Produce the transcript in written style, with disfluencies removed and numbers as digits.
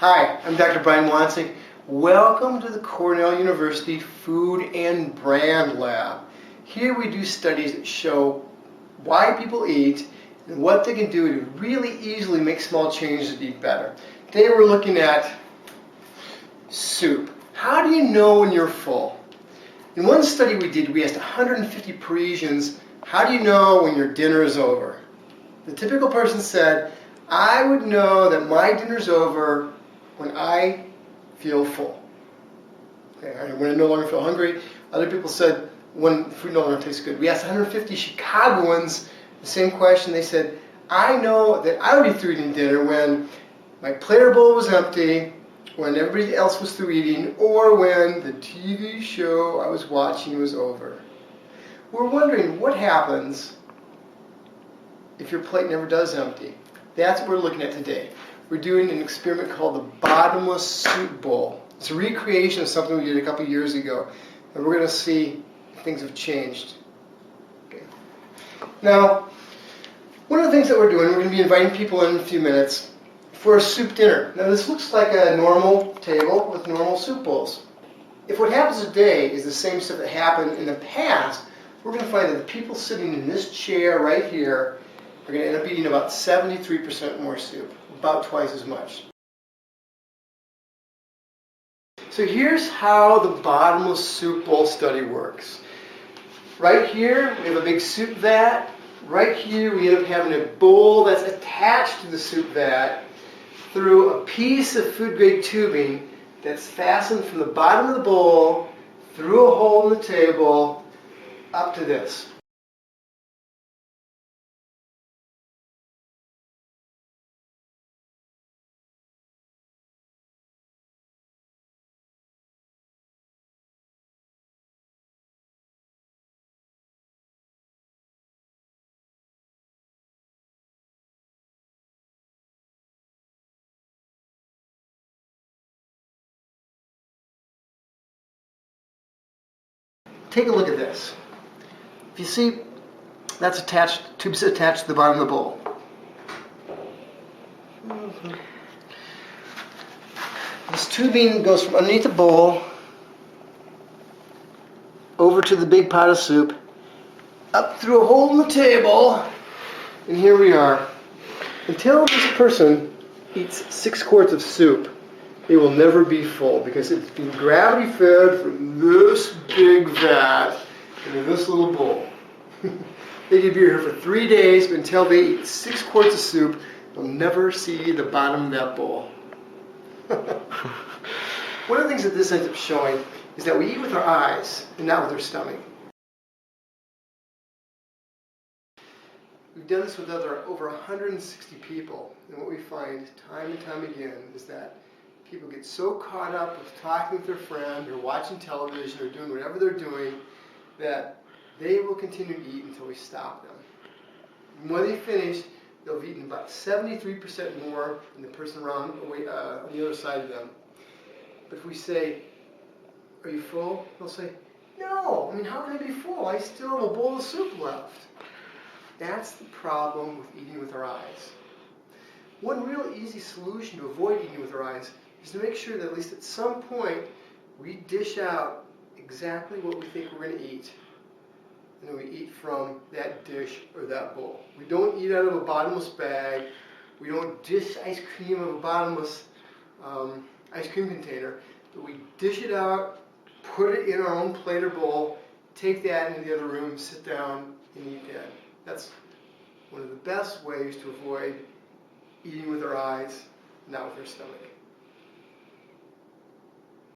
Hi, I'm Dr. Brian Wansink. Welcome to the Cornell University Food and Brand Lab. Here we do studies that show why people eat and what they can do to really easily make small changes to eat better. Today we're looking at soup. How do you know when you're full? In one study we did, we asked 150 Parisians, how do you know when your dinner is over? The typical person said, I would know that my dinner's over when I feel full. Okay, when I no longer feel hungry. Other people said when food no longer tastes good. We asked 150 Chicagoans the same question. They said, I know that I would be through eating dinner when my platter bowl was empty, when everybody else was through eating, or when the TV show I was watching was over. We're wondering what happens if your plate never does empty. That's what we're looking at today. We're doing an experiment called the Bottomless soup bowl. It's a recreation of something we did a couple years ago, and we're going to see if things have changed. Okay. Now, one of the things that we're doing, we're going to be inviting people in a few minutes for a soup dinner. Now, this looks like a normal table with normal soup bowls. If what happens today is the same stuff that happened in the past, we're going to find that the people sitting in this chair right here are going to end up eating about 73% more soup, about twice as much. So here's how the Bottomless soup bowl study works. Right here, we have a big soup vat. Right here, we end up having a bowl that's attached to the soup vat through a piece of food-grade tubing that's fastened from the bottom of the bowl through a hole in the table up to this. Take a look at this. If you see, that's attached, tube's attached to the bottom of the bowl. This tubing goes from underneath the bowl over to the big pot of soup, up through a hole in the table, and here we are. Until this person eats 6 quarts of soup, they will never be full because it's been gravity fed from this big vat into this little bowl. They could be here for 3 days, but until they eat 6 quarts of soup, they'll never see the bottom of that bowl. One of the things that this ends up showing is that we eat with our eyes and not with our stomach. We've done this with over 160 people, and what we find time and time again is that people get so caught up with talking with their friend or watching television or doing whatever they're doing that they will continue to eat until we stop them. And when they finish, they'll have eaten about 73% more than the person around on the other side of them. But if we say, are you full? They'll say, no, I mean, how can I be full? I still have a bowl of soup left. That's the problem with eating with our eyes. One real easy solution to avoid eating with our eyes is to make sure that at least at some point we dish out exactly what we think we're going to eat. And then we eat from that dish or that bowl. We don't eat out of a bottomless bag. We don't dish ice cream of a bottomless ice cream container. But we dish it out, put it in our own plate or bowl, take that into the other room, sit down, and eat that. That's one of the best ways to avoid eating with our eyes, not with our stomach.